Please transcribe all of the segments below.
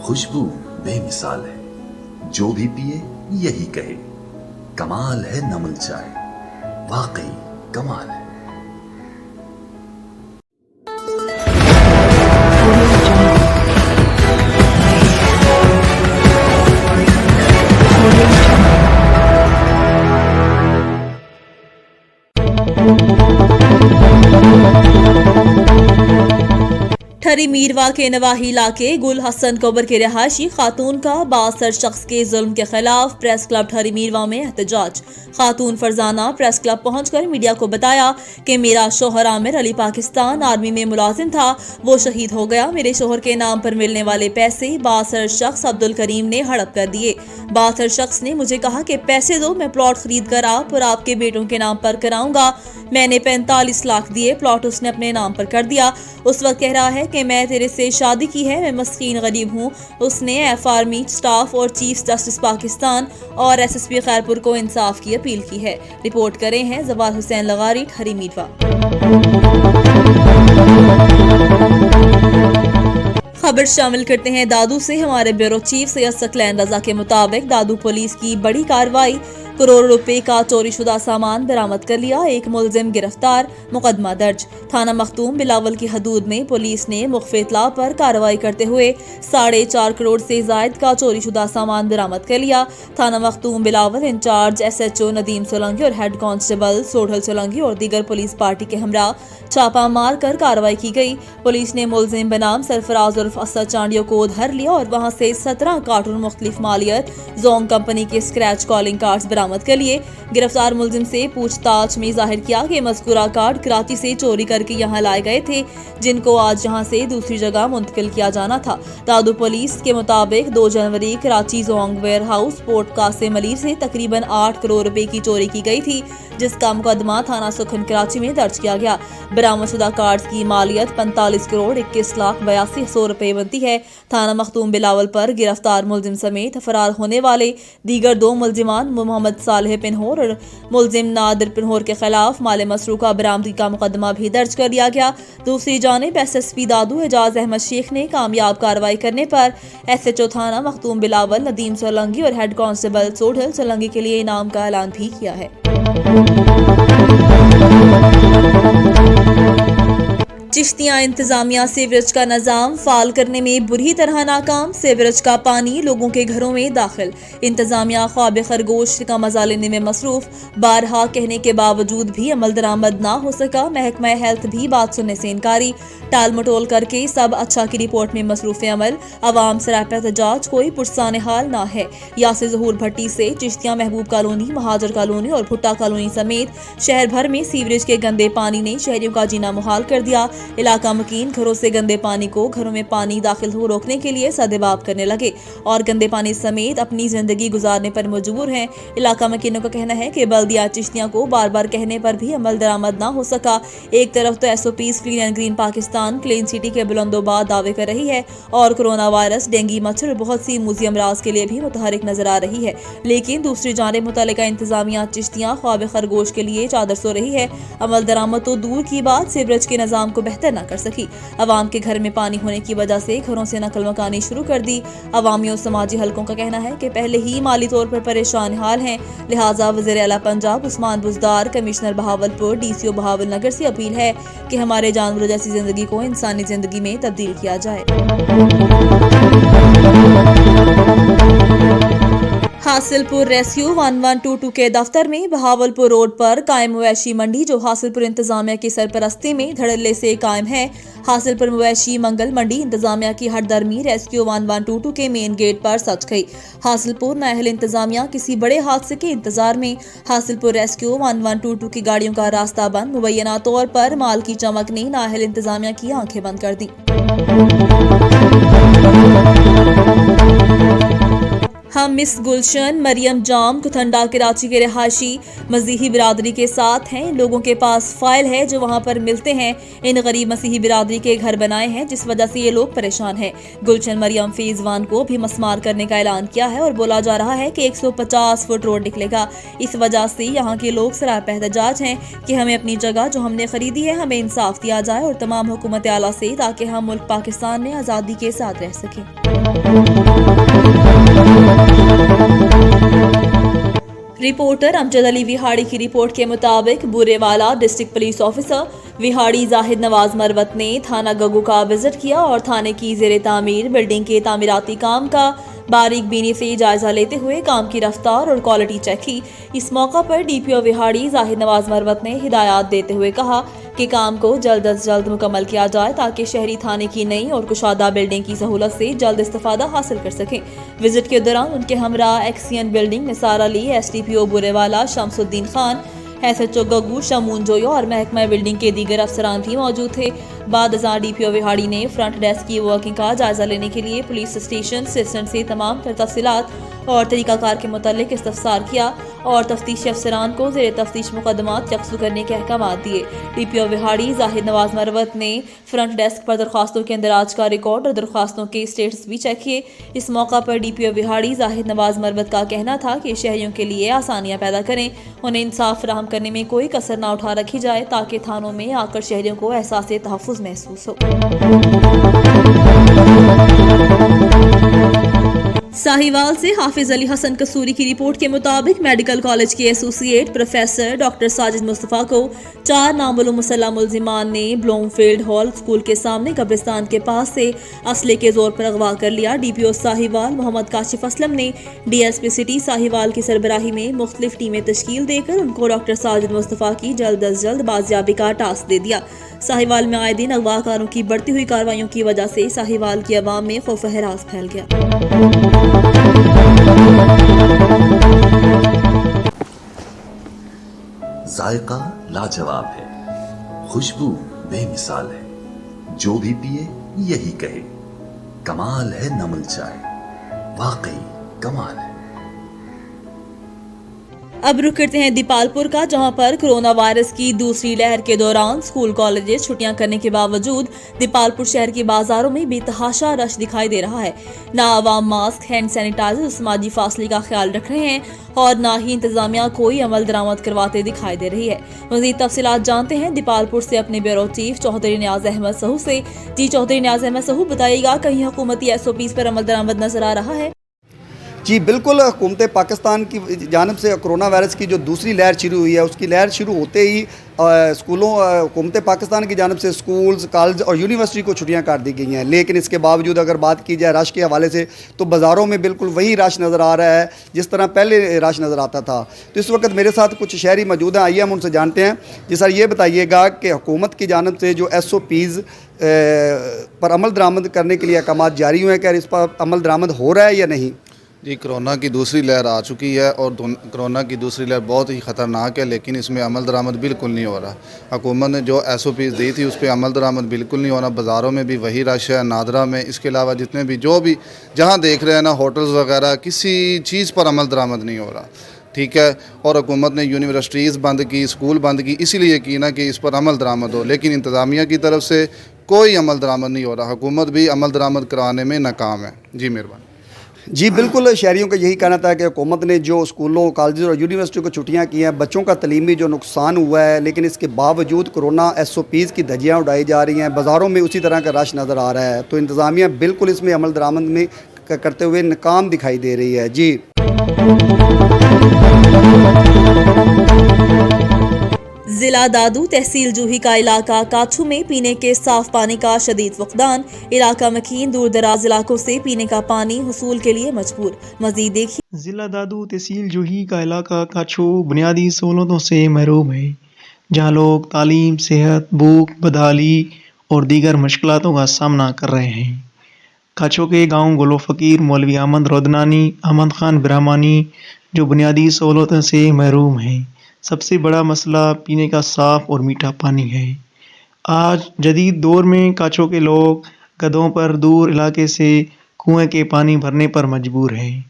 खुशबू बेमिसाल है, जो भी पिए यही कहे, कमाल है नमल चाय, वाकई कमाल है। ठरी मीरवा के नवाही इलाके गुल हसन कोबर के रहायशी खातून का 62 शख्स के जुल्म के खिलाफ प्रेस क्लब ठरी मीरवा में एहतजाज। खातून फरजाना प्रेस क्लब पहुंचकर मीडिया को बताया कि मेरा शोहर आमिर अली पाकिस्तान आर्मी में मुलाजिम था, वो शहीद हो गया। मेरे शोहर के नाम पर मिलने वाले पैसे 62 शख्स अब्दुल करीम ने हड़प कर दिए। 62 शख्स ने मुझे कहा कि पैसे दो, मैं प्लॉट खरीद कर आप और आपके बेटों के नाम पर कराऊंगा। मैंने 45 लाख दिए, प्लॉट उसने अपने नाम पर कर दिया। उस वक्त कह रहा है कि मैं तेरे से शादी की है, मैं मस्कीन गरीब हूँ। उसने एफ आर्मी स्टाफ और चीफ जस्टिस पाकिस्तान और SSP खैरपुर को इंसाफ की अपील की है। रिपोर्ट करे हैं जवार हुसैन लगारी, ठरी मीरवा। खबर शामिल करते हैं दादू से। हमारे ब्यूरो चीफ सैयद सकलैन रजा के मुताबिक दादू पुलिस की बड़ी कार्रवाई, करोड़ रुपए का चोरी शुदा सामान बरामद कर लिया, एक मुलजिम गिरफ्तार, मुकदमा दर्ज। थाना मखदूम बिलावल की हदूद में पुलिस ने मुख्फी इत्तला पर कार्रवाई करते हुए 4.5 करोड़ से जायद का चोरी शुदा सामान बरामद कर लिया। थाना मखदूम बिलावल इंचार्ज SHO नदीम सोलंकी और हेड कांस्टेबल सोढ़ल सोलंकी और दीगर पुलिस पार्टी के हमरा छापा मार कर कार्रवाई की गई। पुलिस ने मुलजिम बनाम सरफराज उर्फ असद चांडियों को धर लिया और वहां से 17 कार्टून मुख्तलिफ मालियत जोंग कंपनी के स्क्रैच कॉलिंग कार्ड्स बरामद कर लिए। गिरफ्तार मुलजिम से पूछताछ में जाहिर किया कि मज़कूरा कार्ड कराची से चोरी करके यहाँ लाए गए थे, जिनको आज यहाँ से दूसरी जगह मुंतकिल किया जाना था। दादू पुलिस के मुताबिक 2 जनवरी कराची जोंग warehouse port Qasim Ali से तकरीबन 8 करोड़ रुपए की चोरी की गई थी, जिसका मुकदमा थाना सुखन कराची में दर्ज किया गया। बरामदशुदा कार्ड्स की मालियत 45 करोड़ 21 लाख 82 रुपए बनती है। थाना मखदूम बिलावल पर गिरफ्तार मुलजिम समेत फरार होने वाले दीगर 2 मुलजिमान मोहम्मद सालेह पिन्होर और मुलजिम नादिर पिन्होर के खिलाफ माल मसरूका बरामदगी का मुकदमा भी दर्ज कर लिया गया। दूसरी जानिब SSP दादू एजाज अहमद शेख ने कामयाब कार्रवाई करने पर SHO थाना मखदूम बिलावल नदीम सोलंकी और हेड कांस्टेबल सोढ़ल सोलंकी के लिए इनाम का ऐलान भी किया है। चिश्तियां इंतजामिया सीवरेज का निजाम फाल करने में बुरी तरह नाकाम, सीवरेज का पानी लोगों के घरों में दाखिल। इंतजामिया ख्वाब खरगोश का मजा लेने में मसरूफ, बारहा कहने के बावजूद भी अमल दरामद ना हो सका। महकमा हेल्थ भी बात सुनने से इनकारी, टाल मटोल करके सब अच्छा की रिपोर्ट में मसरूफ अमल। अवाम सरापा एहतजाज, कोई पुरसान हाल ना है। यासिर ज़हूर भट्टी से चिश्तियां महबूब कॉलोनी, महाजर कॉलोनी और भुट्टा कॉलोनी समेत शहर भर में सीवरेज के गंदे पानी ने शहरियों का जीना मुहाल कर दिया। इलाका मकीन घरों से गंदे पानी को घरों में पानी दाखिल हो रोकने के लिए सदेबाब करने लगे और गंदे पानी समेत अपनी जिंदगी गुजारने पर मजबूर हैं। इलाका मकीनों का कहना है कि बल्दिया चिश्तियां को बार बार कहने पर भी अमल दरामद ना हो सका। एक तरफ तो SOPs clean and green Pakistan clean city के बुलंदोबाद दावे कर रही है और कोरोना वायरस, डेंगू मच्छर और बहुत सी मूजी अमराज के लिए भी मुतहरिक नजर आ रही है, लेकिन दूसरी जानिब मुतल्लिका इंतजामिया चिश्तियां ख्वाब खरगोश के लिए चादर सो रही है। अमल दरामद तो दूर की बात, सीवरेज के निजाम को बेहतर न कर सकी। अवाम के घर में पानी होने की वजह से घरों से नकल मकानी शुरू कर दी। अवामी और समाजी हलकों का कहना है कि पहले ही माली तौर पर परेशान हाल हैं, लिहाजा वज़ीर आला पंजाब उस्मान बुज़दार, कमिश्नर बहावलपुर, DCO बहावल नगर से अपील है कि हमारे जानवरों जैसी जिंदगी को इंसानी जिंदगी में तब्दील किया जाए। हासिलपुर रेस्क्यू 1122 के दफ्तर में बहावलपुर रोड पर कायम मवेशी मंडी, जो हासिलपुर इंतजामिया की सरपरस्ती में धड़ल्ले से कायम है। हासिलपुर मवेशी मंगल मंडी इंतजामिया की हटदर्मी रेस्क्यू 1122 के मेन गेट पर सच गई। हासिलपुर नाहल इंतजामिया किसी बड़े हादसे के इंतजार में। हासिलपुर रेस्क्यू 1122 की गाड़ियों का रास्ता बंद, मुबैना तौर पर माल की चमक ने नाहल इंतजामिया की आंखें बंद कर दी। ہم مس گلشن مریم جام کتھنڈا کراچی کے رہائشی مسیحی برادری کے ساتھ ہیں. لوگوں کے پاس فائل ہے جو وہاں پر ملتے ہیں. ان غریب مسیحی برادری کے گھر بنائے ہیں جس وجہ سے یہ لوگ پریشان ہیں. گلشن مریم فیز 1 کو بھی مسمار کرنے کا اعلان کیا ہے اور بولا جا رہا ہے کہ 150 فٹ روڈ نکلے گا. اس وجہ سے یہاں کے لوگ سراپا احتجاج ہیں کہ ہمیں اپنی جگہ جو ہم نے خریدی ہے ہمیں انصاف دیا جائے اور تمام حکومت اعلیٰ سے تاکہ ہم ملک پاکستان میں آزادی کے ساتھ رہ سکیں. رپورٹر امجد علی وہاڑی کی رپورٹ کے مطابق بورے والا ڈسٹرکٹ پولیس آفیسر وہاڑی زاہد نواز مروت نے تھانہ گگو کا وزٹ کیا اور تھانے کی زیر تعمیر بلڈنگ کے تعمیراتی کام کا باریک بینی سے جائزہ لیتے ہوئے کام کی رفتار اور کوالٹی چیک کی. اس موقع پر ڈی پی او وہاڑی زاہد نواز مروت نے ہدایات دیتے ہوئے کہا کہ کام کو جلد از جلد مکمل کیا جائے تاکہ شہری تھانے کی نئی اور کشادہ بلڈنگ کی سہولت سے جلد استفادہ حاصل کر سکیں. وزٹ کے دوران ان کے ہمراہ ایکسین بلڈنگ نثار علی، ایس ڈی پی او بورے والا شمس الدین خان، ایس ایچ او گگو شمون جویو اور محکمہ بلڈنگ کے دیگر افسران بھی موجود تھے. بعد ازاں ڈی پی او وہاڑی نے فرنٹ ڈیسک کی ورکنگ کا جائزہ لینے کے لیے پولیس اسٹیشن اسسٹنٹ سے تمام تر تفصیلات اور طریقہ کار کے متعلق استفسار کیا اور تفتیشی افسران کو زیر تفتیش مقدمات یکسو کرنے کے احکامات دیے. ڈی پی او وہاڑی زاہد نواز مروت نے فرنٹ ڈیسک پر درخواستوں کے اندراج کا ریکارڈ اور درخواستوں کے اسٹیٹس بھی چیک کیے. اس موقع پر ڈی پی او وہاڑی زاہد نواز مروت کا کہنا تھا کہ شہریوں کے لیے آسانیاں پیدا کریں، انہیں انصاف فراہم کرنے میں کوئی کسر نہ اٹھا رکھی جائے تاکہ تھانوں میں آ کر شہریوں کو احساس تحفظ محسوس ہو. ساہیوال سے حافظ علی حسن قصوری کی رپورٹ کے مطابق میڈیکل کالج کے ایسوسی ایٹ پروفیسر ڈاکٹر ساجد مصطفیٰ کو 4 نامعلوم مسلح ملزمان نے بلوم فیلڈ ہال اسکول کے سامنے قبرستان کے پاس سے اسلحے کے زور پر اغوا کر لیا. ڈی پی او ساہیوال محمد کاشف اسلم نے D S P city Sahiwal کی سربراہی میں مختلف ٹیمیں تشکیل دے کر ان کو ڈاکٹر ساجد مصطفیٰ کی جلد از جلد بازیابی کا ٹاسک دے دیا. ساہیوال میں آئے دن اغوا کاروں کی بڑھتی ہوئی کارروائیوں کی وجہ سے ساہیوال کی عوام میں خوف و ہراس پھیل گیا. ذائقہ لاجواب ہے، خوشبو بے مثال ہے، جو بھی پیے یہی کہے کمال ہے نمل چائے، واقعی کمال ہے. اب رخ کرتے ہیں دیپالپور کا، جہاں پر کرونا وائرس کی دوسری لہر کے دوران اسکول کالجز چھٹیاں کرنے کے باوجود دیپالپور شہر کے بازاروں میں بے تحاشا رش دکھائی دے رہا ہے. نہ عوام ماسک، ہینڈ سینیٹائزر اور سماجی فاصلے کا خیال رکھ رہے ہیں اور نہ ہی انتظامیہ کوئی عمل درآمد کرواتے دکھائی دے رہی ہے. مزید تفصیلات جانتے ہیں دیپالپور سے اپنے بیورو چیف چوہدری نیاز احمد سہو سے. جی چوہدری نیاز احمد سہو، بتائیے گا کہیں حکومتی ایس او پیز پر عمل درآمد نظر آ رہا ہے؟ جی بالکل، حکومت پاکستان کی جانب سے کرونا وائرس کی جو دوسری لہر شروع ہوئی ہے، اس کی لہر شروع ہوتے ہی حکومت پاکستان کی جانب سے سکولز، کالج اور یونیورسٹی کو چھٹیاں کر دی گئی ہیں. لیکن اس کے باوجود اگر بات کی جائے رش کے حوالے سے تو بازاروں میں بالکل وہی رش نظر آ رہا ہے جس طرح پہلے رش نظر آتا تھا. تو اس وقت میرے ساتھ کچھ شہری موجود ہیں، آئیے ہم ان سے جانتے ہیں. جی سر، یہ بتائیے گا کہ حکومت کی جانب سے جو ایس او پیز پر عمل درآمد کرنے کے لیے احکامات جاری ہوئے ہیں، کیا اس پر عمل درآمد ہو رہا ہے یا نہیں؟ جی، کرونا کی دوسری لہر آ چکی ہے اور کرونا کی دوسری لہر بہت ہی خطرناک ہے، لیکن اس میں عمل درآمد بالکل نہیں ہو رہا. حکومت نے جو ایس او پیز دی تھی اس پہ عمل درآمد بالکل نہیں ہو رہا. بازاروں میں بھی وہی رش ہے، نادرہ میں، اس کے علاوہ جتنے بھی جو بھی جہاں دیکھ رہے ہیں نا، ہوٹلز وغیرہ، کسی چیز پر عمل درآمد نہیں ہو رہا. ٹھیک ہے، اور حکومت نے یونیورسٹیز بند کی، اسکول بند کی، اسی لیے کی نا کہ اس پر عمل درآمد ہو، لیکن انتظامیہ کی طرف سے کوئی عمل درآمد نہیں ہو رہا. حکومت بھی عمل درآمد کرانے میں ناکام ہے. جی مہربانی. جی بالکل، شہریوں کا یہی کہنا تھا کہ حکومت نے جو اسکولوں، کالجز اور یونیورسٹیوں کو چھٹیاں کی ہیں، بچوں کا تعلیمی جو نقصان ہوا ہے، لیکن اس کے باوجود کرونا ایس او پیز کی دھجیاں اڑائی جا رہی ہیں، بازاروں میں اسی طرح کا رش نظر آ رہا ہے. تو انتظامیہ بالکل اس میں عمل درآمد میں کرتے ہوئے ناکام دکھائی دے رہی ہے. جی ضلع دادو تحصیل جوہی کا علاقہ کاچھو میں پینے کے صاف پانی کا شدید فقدان. علاقہ مکین دور دراز علاقوں سے پینے کا پانی حصول کے لیے مجبور. مزید دیکھیے. ضلع دادو تحصیل جوہی کا علاقہ کاچھو بنیادی سہولتوں سے محروم ہے، جہاں لوگ تعلیم، صحت، بھوک، بدحالی اور دیگر مشکلاتوں کا سامنا کر رہے ہیں. کاچھو کے گاؤں گلو فقیر، مولوی احمد رودنانی، احمد خان برہمانی جو بنیادی سہولتوں سے محروم ہیں. سب سے بڑا مسئلہ پینے کا صاف اور میٹھا پانی ہے. آج جدید دور میں کاچھو کے لوگ گدھوں پر دور علاقے سے کنویں کے پانی بھرنے پر مجبور ہیں.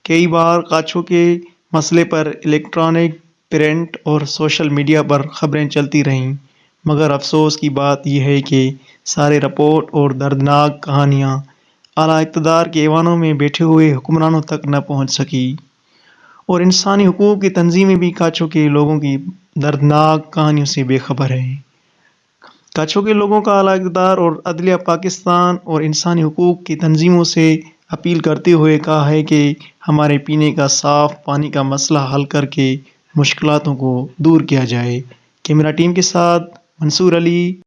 कई बार काछों के मसले पर इलेक्ट्रॉनिक, प्रिंट और सोशल मीडिया पर खबरें चलती रहीं, मगर अफसोस की बात यह है कि सारे रिपोर्ट और दर्दनाक कहानियाँ आला इक़्तिदार के ऐवानों में बैठे हुए हुक्मरानों तक न पहुँच सकी, और इंसानी हुकूक की तंजीमें भी काछों के लोगों की दर्दनाक कहानियों से बेखबर हैं। काछों के लोगों का आला इक़्तिदार और अदलिया पाकिस्तान और इंसानी हुकूक की तंजीमों से अपील करते हुए कहा है कि हमारे पीने का साफ़ पानी का मसला हल करके मुश्किलातों को दूर किया जाए। कैमरा टीम के साथ मंसूर अली।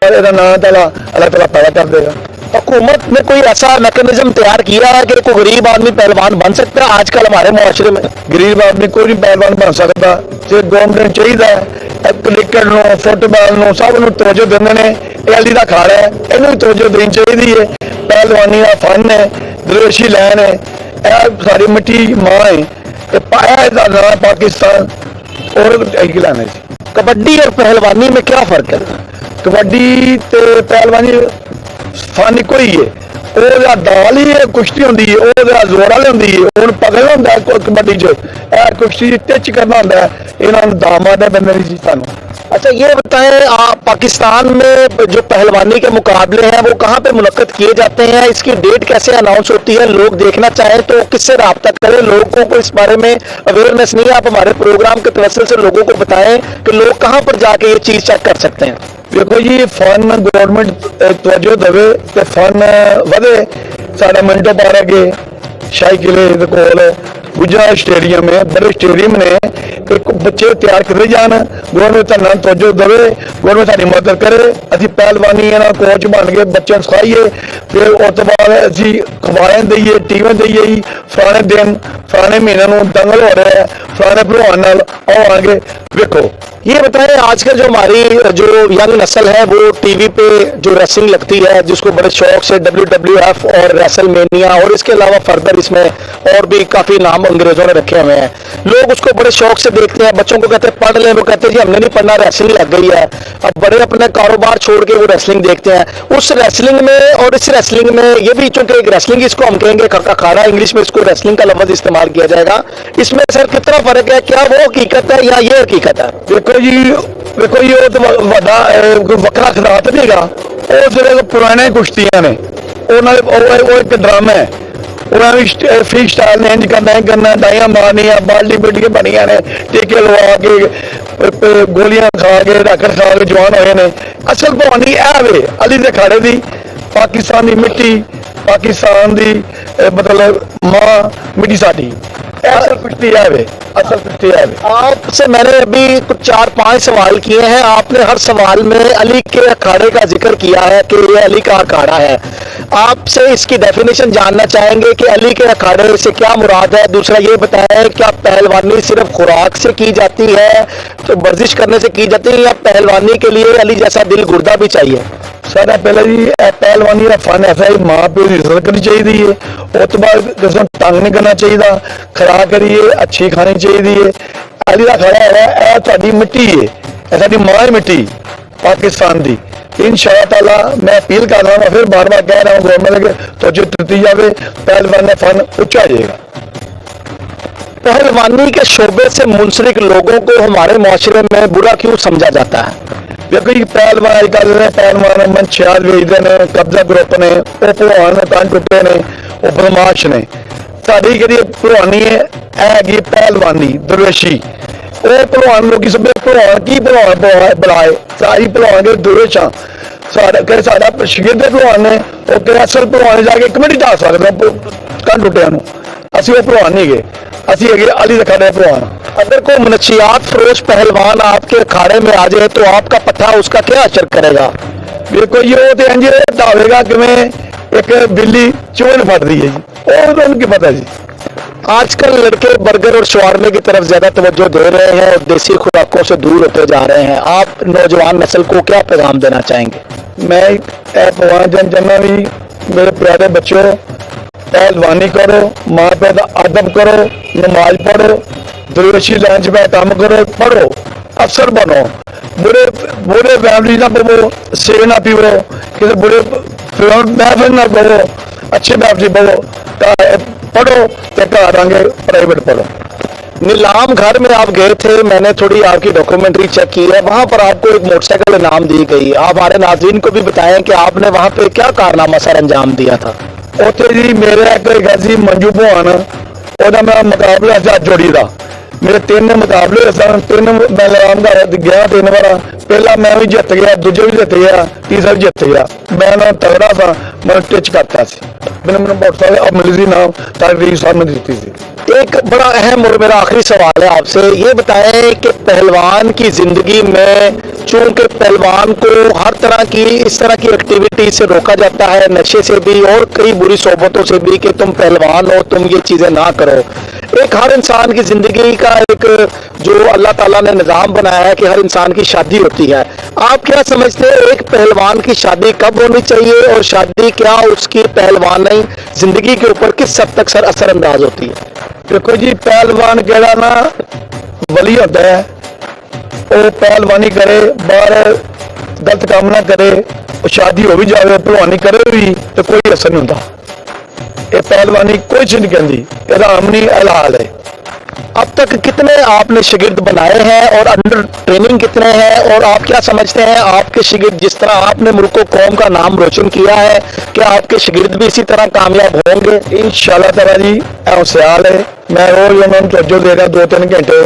अल्लाह ताला पैदा कर देगा। हुकूमत ने कोई ऐसा मैकेनिज्म तैयार किया है कि कोई गरीब आदमी पहलवान बन सकता है? आजकल हमारे मुआशरे में गरीब आदमी कोई नहीं पहलवान बन सकता। जो गवर्नमेंट चाहिए क्रिकेट नो, फुटबॉल नो सब नूं तवज्जो देंदे ने। ये अली दा अखाड़ा है, इनू तवज्जो देनी चाहिए है। पहलवानी का फन है, दरवेशी लैन है, सारी मिट्टी मां है, पाया नाम पाकिस्तान। और लाने कबड्डी और पहलवानी में क्या फर्क है? कबड्डी ते पहलवानी फन इको ही है। वो दाल ही है, कुश्ती होंगी है, वो जोर वाली होंगी है। हूँ पगल होंगे कबड्डी च, कुश्ती टिच करना होंगे, इन्होंने दाम आते बंदे जी सानू। अच्छा ये बताएं, आप पाकिस्तान में जो पहलवानी के मुकाबले हैं वो कहाँ पे मुनक्कद किए जाते हैं? इसकी डेट कैसे अनाउंस होती है? लोग देखना चाहें तो किससे रब्ता करें? लोगों को इस बारे में अवेयरनेस नहीं है, आप हमारे प्रोग्राम के तवज्जुह से लोगों को बताएं कि लोग कहाँ पर जाके ये चीज़ चेक कर सकते हैं। देखो जी, फन गवर्नमेंट तवज्जो देवे तो फन वधे। साढ़े मिंटो पार्क है, शाही किले दे कोल गुजरात स्टेडियम है, बड़े स्टेडियम ने, एक बच्चे तैयार करे जान। गवर्नमेंट धरना तवज्जो देवे, गवर्नमेंट साडी मदद करे। असी पहलवानी कोच बन के बच्चों को सिखाइए, फिर उस तो बाद असी खबारें दईए, टीवें दईए। फलाने दिन फलाने महीने दंगल हो रहा है, फलाने भलवान नाल आओ आगे देखो। ये बताएं, आजकल जो हमारी जो यंग नस्ल है वो टीवी पे जो रेसलिंग लगती है, जिसको बड़े शौक से WWF और रेसलमेनिया और इसके अलावा फर्दर इसमें और भी काफ़ी नाम अंग्रेजों ने रखे हुए हैं, लोग उसको बड़े शौक से देखते हैं। बच्चों को कहते हैं पढ़ लें, वो कहते हैं जी हमने नहीं पढ़ना, रेसलिंग लग गई है। अब बड़े अपने कारोबार छोड़ के वो रेसलिंग देखते हैं। उस रेसलिंग में और इस रेसलिंग में ये भी, चूंकि एक रेसलिंग इसको हम कहेंगे, अखाड़ा इंग्लिश में इसको रेसलिंग का लफ्ज़ इस्तेमाल किया जाएगा, इसमें सर कितना फर्क है? क्या वो हकीकत है या ये हकीकत है? देखो जी, देखो ये तो वड्डा वक्रा खिलाफ नहीं गा, वो जो पुराने कुश्तियां ने वो एक ड्रामा है। वो फ्री स्टाइल ने इंज करना डाइयां मारनिया, बाल्टी बिट के बनिया ने, टीके लवा के, गोलियां खा के, रखड़ खा के जवान होए ने। असल भवानी वे अली दे अखाड़े दी, पाकिस्तान की मिट्टी, पाकिस्तान की मतलब मां मिट्टी साडी, असल कुश्ती है वे, असल कुश्ती है वे। आपसे मैंने अभी कुछ 4-5 सवाल किए हैं, आपने हर सवाल में अली के अखाड़े का जिक्र किया है कि ये अली का अखाड़ा है। आपसे इसकी डेफिनेशन जानना चाहेंगे कि अली के अखाड़े से क्या मुराद है। दूसरा ये बताएं, क्या पहलवानी सिर्फ खुराक से की जाती है, तो वर्जिश करने से की जाती है, या पहलवानी के लिए अली जैसा दिल गुर्दा भी चाहिए? सारा पहले जी पहलवानी का फन ऐसा ही माँ प्यो की इज्जत करनी चाहिए, उस तो बाद किसी तंग नहीं करना चाहिए, खुराक करिए अच्छी खानी चाहिए। अली का खड़ा है साड़ी मिट्टी है, साड़ी माँ मिट्टी पाकिस्तान की। इंशाअल्लाह ताला मैं अपील कर रहा हूँ, फिर बार बार कह रहा हूँ गवर्नमेंट तो दिती जाए, पहलवान का फन उच्चा जाएगा। पहलवानी के शोबे से मुंसलिक लोगों को हमारे मुआशरे में बुरा क्यों समझा जाता है? देखो जी, पहलवान अजकल पहलवान मंशियात बेचते हैं, कब्जा ग्रुप ने, वो भलवान कान टुटे ने, वो बदमाश ने। साड़ी जी भलवानी है पहलवानी दरवेशी, वो भलवान लोग सब भलवान की भलवान बुलाए, सारी भलवान के दरवेशा साढ़ा साढ़ा शिगिरद भलवान ने, वो असल भलवान जाके कमेटी ढा सकते कान टुटिया। असी वो भलवान नहीं गए, असी है अली दे अखाड़े भलवान। अगर कोई मनशियात फरोश पहलवान आपके अखाड़े में आ जाए तो आपका पट्टा उसका क्या असर करेगा? देखो जी, वो तो इंज ढावेगा कि एक बिल्ली चोन फट रही है जी, वो तो उनकी पता जी। आजकल लड़के बर्गर और शवारमे की तरफ ज्यादा तवज्जो दे रहे हैं और देसी खुराकों से दूर होते जा रहे हैं। आप नौजवान नस्ल को क्या पैगाम देना चाहेंगे? मैं भगवान जन भी मेरे प्यारे बच्चों, पहलवानी करो, माँ पिता का अदब करो, नमाज पढ़ो, दरवेशी लाइन में काम करो, पढ़ो, अफसर बनो, बुरे बुरे फैमिली ना पवो, सिर ना पीवो, किसी बुरे महफिल ना पवो, अच्छी महफिल पवो, पढ़ो तो घर आगे प्राइवेट पढ़ो। नीलाम घर में आप गए थे, मैंने थोड़ी आपकी डॉक्यूमेंट्री चेक की है, वहां पर आपको एक मोटरसाइकिल इनाम दी गई। आप हमारे नाज़रीन को भी बताएं कि आपने वहां पे क्या कारनामा सर अंजाम दिया था। उत्थे जी मेरे एक गजी मंजू भवान ओदा मेरा मुकाबला था जोड़ी का, मेरे 3 मुकाबले सन, 3 मैं लगाम गया 3 बार, पहला मैं भी जित गया, दूजे भी जित गया, तीसरा भी जित गया। मैं ना तगड़ा था, मैं टिच करता सी, मैंने मोटरसाइकिल अब मिली थी नाम तारीख साहब ने दी थी। एक बड़ा अहम और मेरा आखिरी सवाल है आपसे, ये बताएं कि पहलवान की जिंदगी में चूंकि पहलवान को हर तरह की इस तरह की एक्टिविटी से रोका जाता है, नशे से भी और कई बुरी सोबतों से भी, कि तुम पहलवान हो, तुम ये चीजें ना करो। एक हर इंसान की जिंदगी का एक जो अल्लाह ताला ने निज़ाम बनाया है कि हर इंसान की शादी होती है, आप क्या समझते हैं एक पहलवान की शादी कब होनी चाहिए, और शादी क्या उसकी पहलवानी जिंदगी के ऊपर किस हद तक सर असरअंदाज होती है? देखो जी, पहलवान केड़ा ना वली होता है, वो पहलवानी करे, बाहर गलत काम ना करे, शादी हो भी जाए पहलवानी करे भी तो कोई असर नहीं होता। ये पहलवानी कोई चीज नहीं कहती, हराम नहीं हलाल है। अब तक कितने आपने शिगिर्द बनाए हैं और अंडर ट्रेनिंग कितने हैं, और आप क्या समझते हैं आपके शिगिर्द, जिस तरह आपने मुल्क को कौम का नाम रोशन किया है, क्या आपके शिगिर्द भी इसी तरह कामयाब होंगे? इंशाल्लाह ताला जी, ऐ ख्याल है, मैं रोज उन्होंने तवज्जो देगा 2-3 घंटे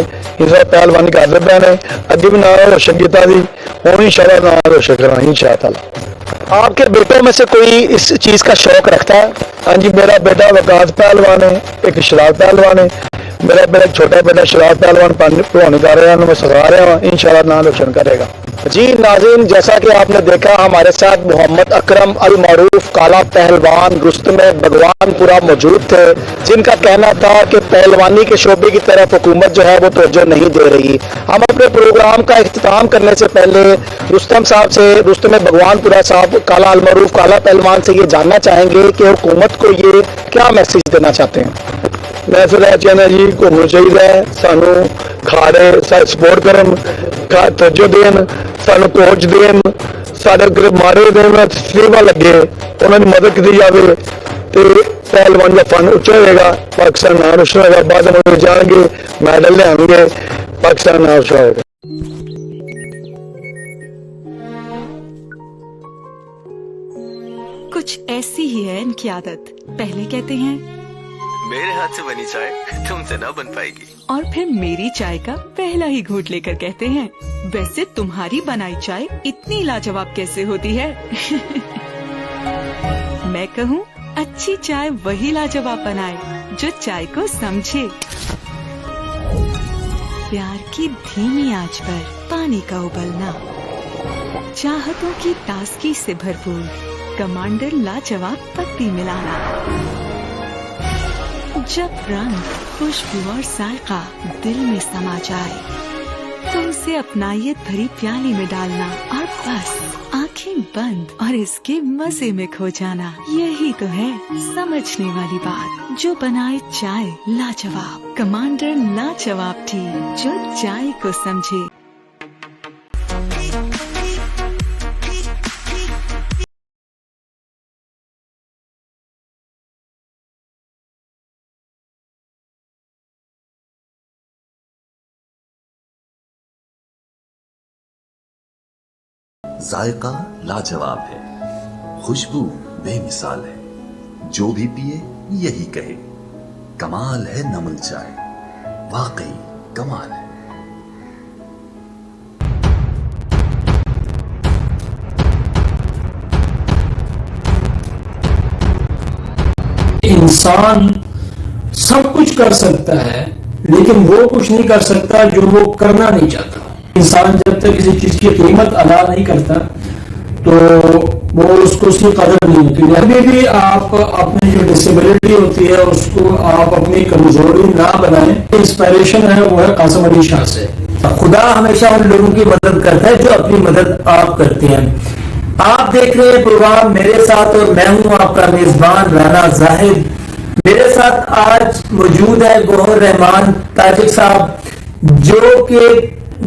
इस पहलवानी करते पे ने, अगे भी नाम रोशन किया जी, हूँ इंशाल्लाह नाम रोशन करा इंशाल्लाह। आपके बेटों में से कोई इस चीज का शौक रखता है? हाँ जी, मेरा बेटा वकास पहलवान है, एक शराब पहलवान है, मेरा बेटा छोटा बेटा शराब पहलवान पढ़ाने जा रहा है, मैं सिखा रहा हूँ, इंशाल्लाह नाम रोशन करेगा। जी नाज़रीन, जैसा कि आपने देखा हमारे साथ मोहम्मद अकरम अल मारूफ काला पहलवान रुस्तम भगवानपुरा मौजूद थे, जिनका कहना था कि पहलवानी के शोबे की तरफ हुकूमत जो है वो तवज्जो नहीं दे रही। हम अपने प्रोग्राम का इख्तिताम करने से पहले रुस्तम भगवानपुरा साहब काला अल मारूफ काला पहलवान से ये जानना चाहेंगे कि हुकूमत को ये क्या मैसेज देना चाहते हैं। मैं फिर चाहना जी घूमना चाहिए, सानू खाड़े सपोर्ट करन, तवज्जो देन, सानू कोच देन, साढ़े मारे देन, सेवा लगे, उन्होंने मदद की जाए तो पहलवान का फन उच्चा होगा, पाकिस्तान नाम रोशन होगा, बाद में जाएंगे मैडल लियाएंगे, पाकिस्तान नाम रोशन होगा। कुछ ऐसी ही है इनकी आदत, पहले कहते हैं मेरे हाथ से बनी चाय तुमसे ना बन पाएगी, और फिर मेरी चाय का पहला ही घूंट लेकर कहते हैं वैसे तुम्हारी बनाई चाय इतनी लाजवाब कैसे होती है? मैं कहूँ अच्छी चाय वही लाजवाब बनाए जो चाय को समझे। प्यार की धीमी आंच पर पानी का उबलना, चाहतों की ताजगी से भरपूर कमांडर लाजवाब पत्ती मिलाना, जब रंग खुशबू और जायका दिल में समा जाए तो उसे अपनायत भरी प्याली में डालना और बस आंखें बंद और इसके मजे में खो जाना। यही तो है समझने वाली बात जो बनाए चाय लाजवाब। कमांडर लाजवाब टी जो चाय को समझे। जायका लाजवाब है, खुशबू बेमिसाल है, जो भी पिए यही कहे कमाल है नमल चाय, वाकई कमाल है। इंसान सब कुछ कर सकता है लेकिन वो कुछ नहीं कर सकता जो वो करना नहीं चाहता। इंसान जब तक किसी चीज की कीमत अदा नहीं करता तो वो उसको उसकी कदर नहीं होती। अभी भी आप अपनी जो डिसेबिलिटी होती है उसको आप अपनी कमजोरी ना बनाएं। इंस्पिरेशन है वो है कासिम अली शाह से। खुदा हमेशा उन लोगों की मदद करता है जो अपनी मदद आप करते हैं। आप देख रहे हैं प्रोग्राम मेरे साथ और मैं हूं आपका मेजबान राना जाहिद। میرے ساتھ آج موجود ہے گوہر رحمان تاجک صاحب، جو کہ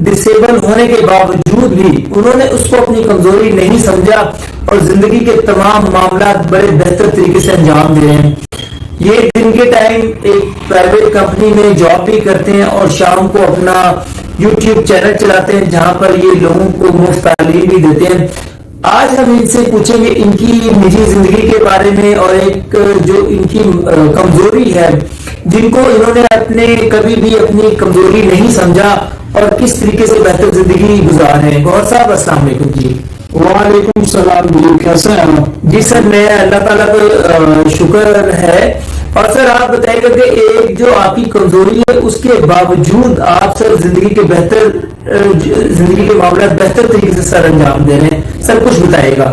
ڈسیبل ہونے کے باوجود بھی انہوں نے اس کو اپنی کمزوری نہیں سمجھا اور زندگی کے تمام معاملات بڑے بہتر طریقے سے انجام دے رہے ہیں. یہ دن کے ٹائم ایک پرائیویٹ کمپنی میں جاب بھی کرتے ہیں اور شام کو اپنا یوٹیوب چینل چلاتے ہیں جہاں پر یہ لوگوں کو مفت تعلیم بھی دیتے ہیں. آج ہم ان سے پوچھیں گے ان کی نجی زندگی کے بارے میں اور ایک جو ان کی کمزوری ہے جن کو انہوں نے اپنے کبھی بھی اپنی کمزوری نہیں سمجھا اور کس طریقے سے بہتر زندگی گزار ہے. گوہر صاحب السلام علیکم. جی وعلیکم السلام جی، کیسے ہیں آپ؟ جی سر، میں اللہ تعالیٰ کا شکر ہے. اور سر آپ بتائیے گا کہ ایک جو آپ کی کمزوری ہے اس کے باوجود آپ سر زندگی کے معاملات بہتر طریقے سے سر انجام دے رہے ہیں. سر کچھ بتائیے گا.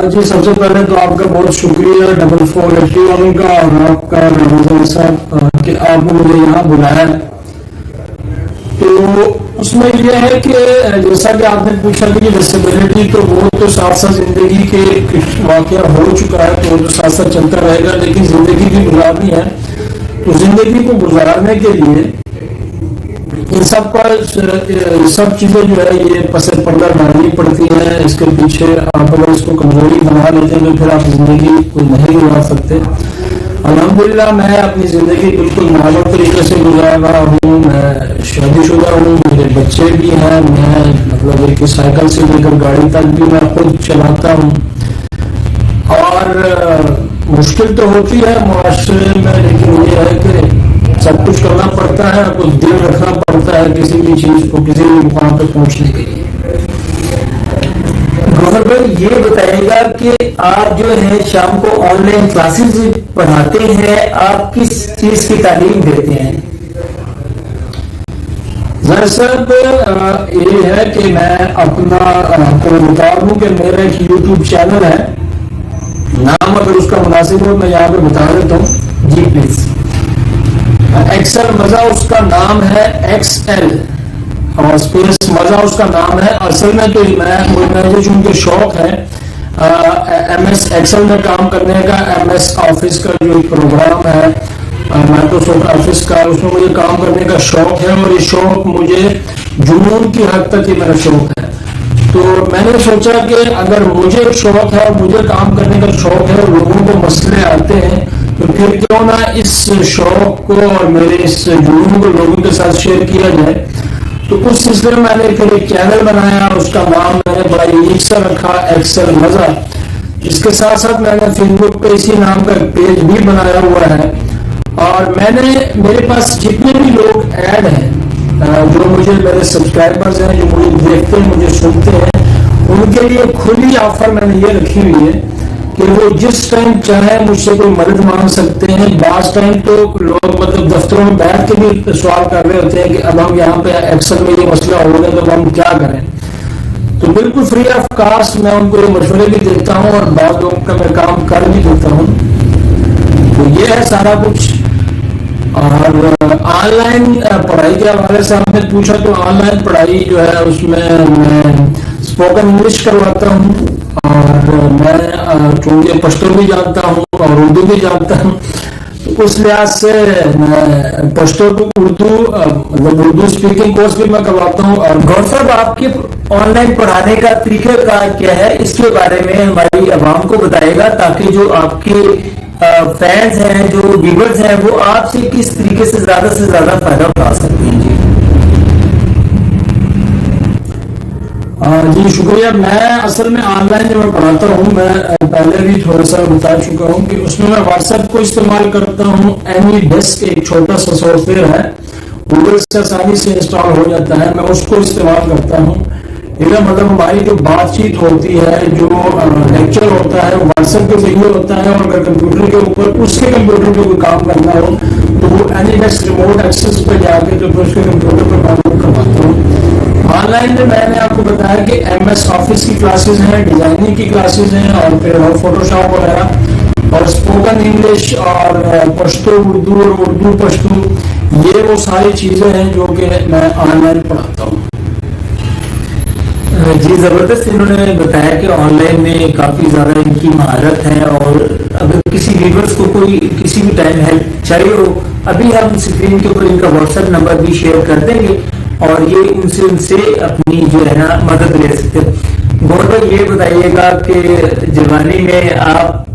جی سب سے پہلے تو آپ کا بہت شکریہ 4480 والوں کا اور آپ کا رمضان صاحب کہ آپ نے مجھے یہاں بلایا. تو اس میں یہ ہے کہ جیسا کہ آپ نے پوچھا کہ ڈسیبلٹی تو وہ تو ساتھ ساتھ زندگی کے واقعہ ہو چکا ہے تو وہ تو ساتھ ساتھ چلتا رہے گا، لیکن زندگی بھی گزارنی ہے. تو زندگی کو گزارنے کے لیے ان سب کا سب چیزیں جو ہے یہ پس پردہ ڈالنی پڑتی ہیں. اس کے پیچھے آپ اگر اس کو کمزوری بنا لیتے ہیں تو پھر آپ زندگی کو نہیں گزار سکتے. الحمدللہ میں اپنی زندگی بالکل معمول طریقے سے گزار رہا ہوں. میں شادی شدہ ہوں، میرے بچے بھی ہیں. میں مطلب ایک سائیکل سے لے کر گاڑی تک بھی میں خود چلاتا ہوں. اور مشکل تو ہوتی ہے معاشرے میں، لیکن یہ ہے کہ سب کچھ کرنا پڑتا ہے، کچھ دل رکھنا پڑتا ہے کسی بھی چیز کو کسی بھی مقام پہ پہنچنے کے لیے. گوہر بھائی یہ بتائیے گا کہ آپ جو ہے شام کو آن لائن کلاسز پڑھاتے ہیں، آپ کس چیز کی تعلیم دیتے ہیں؟ صاحب یہ ہے کہ میں اپنا آپ کو بتا دوں کہ میرا ایک یوٹیوب چینل ہے، نام اگر اس کا مناسب ہو میں یہاں پہ بتا دیتا ہوں. جی پلیز. ایکسل مزہ اس کا نام ہے، XL اور اسپیس مزہ اس کا نام ہے. اصل میں تو مجھے چونکہ شوق ہے MS ایکسل میں کام کرنے کا، MS آفس کا جو پروگرام ہے مائکروسافٹ آفس کا، اس میں مجھے کام کرنے کا شوق ہے اور یہ شوق مجھے جنون کی حد تک ہی میرا شوق ہے. تو میں نے سوچا کہ اگر مجھے شوق ہے اور مجھے کام کرنے کا شوق ہے اور لوگوں کو مسئلے آتے ہیں تو پھر کیوں نہ اس شوق کو اور میرے اس جنون کو لوگوں کے ساتھ شیئر کیا جائے. تو اس سلسلے میں نے پھر ایک چینل بنایا، اس کا نام میں نے بڑا یونیک سا رکھا، ایکسل مزہ. اس کے ساتھ ساتھ میں نے فیس بک پہ اسی نام کا ایک پیج بھی بنایا ہوا ہے. اور میں نے میرے پاس جتنے بھی لوگ ایڈ ہیں جو مجھے میرے سبسکرائبرز ہیں، جو مجھے دیکھتے ہیں، مجھے سنتے ہیں، ان کے لیے کھلی آفر میں نے یہ رکھی ہوئی ہے کہ وہ جس ٹائم چاہے مجھ سے کوئی مدد مانگ سکتے ہیں. بعض ٹائم تو لوگ مطلب دفتروں میں بیٹھ کے بھی سوال کر رہے ہوتے ہیں کہ اب ہم یہاں پہ ایکسل میں یہ مسئلہ ہو گیا تو ہم کیا کریں. تو بالکل فری آف کاسٹ میں ان کو یہ مشورے بھی دیتا ہوں اور بعض لوگوں کا میں کام کر بھی دیتا ہوں. تو یہ ہے سارا کچھ. اور آن لائن پڑھائی کے حوالے سے آپ نے پوچھا تو آن لائن پڑھائی جو ہے اس میں اسپوکن انگلش کرواتا ہوں اور میں چونکہ پشتو بھی جانتا ہوں اور اردو بھی جانتا ہوں. تو اس لحاظ سے میں پشتو کو اردو مطلب اردو اسپیکنگ کورس بھی میں کرواتا ہوں. اور گوہر صاحب آپ کے آن لائن پڑھانے کا طریقہ کار کیا ہے، اس کے بارے میں ہماری عوام کو بتائے گا تاکہ جو آپ کے فینس ہیں، جو ویورز ہیں، وہ آپ سے کس طریقے سے زیادہ فائدہ اٹھا سکتے ہیں. جی شکریہ. میں اصل میں آن لائن جو میں پڑھاتا ہوں میں پہلے بھی تھوڑا سا بتا چکا ہوں کہ اس میں واٹس ایپ کو استعمال کرتا ہوں. اینی ڈیسک ایک چھوٹا سا سافٹ ویئر ہے، گوگل سے آسانی سے انسٹال ہو جاتا ہے، میں اس کو استعمال کرتا ہوں. میرا مطلب ہماری جو بات چیت ہوتی ہے، جو لیکچر ہوتا ہے، واٹس ایپ کے ذریعے ہوتا ہے. اور اگر کمپیوٹر کے اوپر اس کے کمپیوٹر پہ کوئی کام کرنا ہو تو وہ اینی ڈیسک ریموٹ ایکسس پہ جا کے تو اس کے کمپیوٹر پہ کام کرواتا ہوں. آن لائن میں نے آپ کو بتایا کہ MS آفس کی کلاسز ہیں، ڈیزائننگ کی کلاسز ہیں اور پھر فوٹو شاپ وغیرہ اور اسپوکن انگلش اور پشتو اردو اور اردو پشتو، یہ وہ ساری چیزیں ہیں جو کہ میں آن لائن پڑھاتا ہوں. جی زبردست. انہوں نے بتایا کہ آن لائن میں کافی زیادہ ان کی مہارت ہے اور اگر کسی ویورز کو کوئی کسی بھی ٹائم ہیلپ چاہیے ہو, ابھی ہم اسکرین کے اوپر ان کا واٹس ایپ نمبر بھی شیئر کر دیں گے اور یہ ان سے اپنی جو ہے نا مدد لے سکتے ہیں. گور بھائی یہ بتائیے گا کہ جوانی میں آپ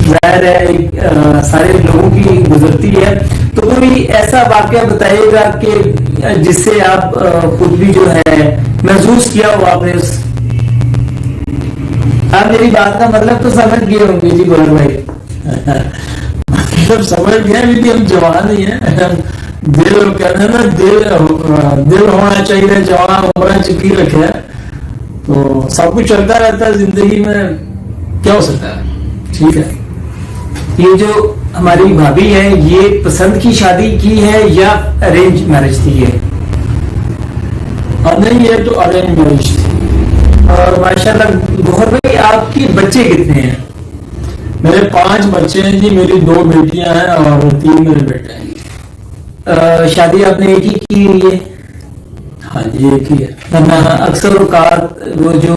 ظاہر ہے سارے لوگوں کی گزرتی ہے, تو کوئی ایسا واقعہ بتائیے گا کہ جس سے آپ خود بھی جو ہے محسوس کیا ہو آپ نے. آپ میری بات کا مطلب تو سمجھ گئے ہوں گے جی گور بھائی؟ سمجھ گیا بھی ہم جوان ہی ہیں, دل کہتے ہیں نا دل ہونا چاہیے, جوان عمریں چکی رکھے, تو سب کچھ چلتا رہتا ہے زندگی میں, کیا ہو سکتا ہے. ٹھیک ہے, یہ جو ہماری بھابھی ہے یہ پسند کی شادی کی ہے یا ارینج میرج تھی؟ ہے نہیں, یہ تو ارینج میرج تھی. اور ماشاءاللہ گوہر بھائی آپ کے بچے کتنے ہیں؟ میرے 5 بچے ہیں جی, میری 2 بیٹیاں ہیں اور 3 میرے بیٹے ہیں. شادی آپ نے ایک ہی کی ہوئی ہے؟ ہاں جی, ایک ہی ہے. اکثر اوقات وہ جو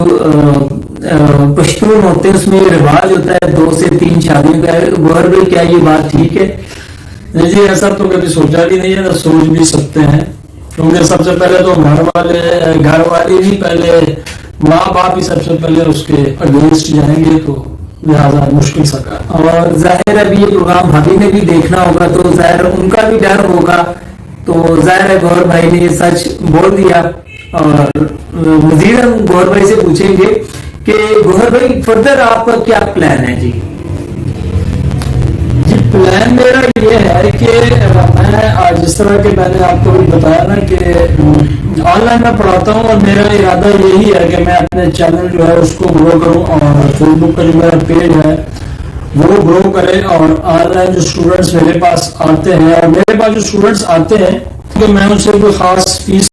پشتون ہوتے ہیں اس میں رواج ہوتا ہے 2 سے 3 شادیوں کا. گوہر بھائی کیا یہ بات ٹھیک ہے؟ نہیں جی, ایسا تو کبھی سوچا بھی نہیں ہے, نہ سوچ بھی سکتے ہیں, کیونکہ سب سے پہلے تو گھر والے ہی پہلے, ماں باپ ہی سب سے پہلے اس کے اگینسٹ جائیں گے, تو لہٰذا مشکل سا کام. اور ظاہر ہے ابھی یہ پروگرام بھابھی نے بھی دیکھنا ہوگا تو ظاہر ان کا بھی ڈر ہوگا, تو ظاہر ہے گوہر بھائی نے یہ سچ بول دیا. اور مزید ہم گوہر بھائی سے پوچھیں گے کہ گوہر بھائی فردر آپ کا کیا پلان ہے؟ جی پلان میرا یہ ہے کہ میں جس طرح کہ میں نے آپ کو بتایا نا کہ آن لائن میں پڑھاتا ہوں, اور میرا ارادہ یہی ہے کہ میں اپنے چینل جو ہے اس کو گرو کروں, اور فیس بک کا جو میرا پیج ہے وہ گرو کرے, اور آن لائن جو اسٹوڈنٹس میرے پاس آتے ہیں, اور میرے پاس جو اسٹوڈنٹس آتے ہیں کہ میں ان سے کوئی خاص فیس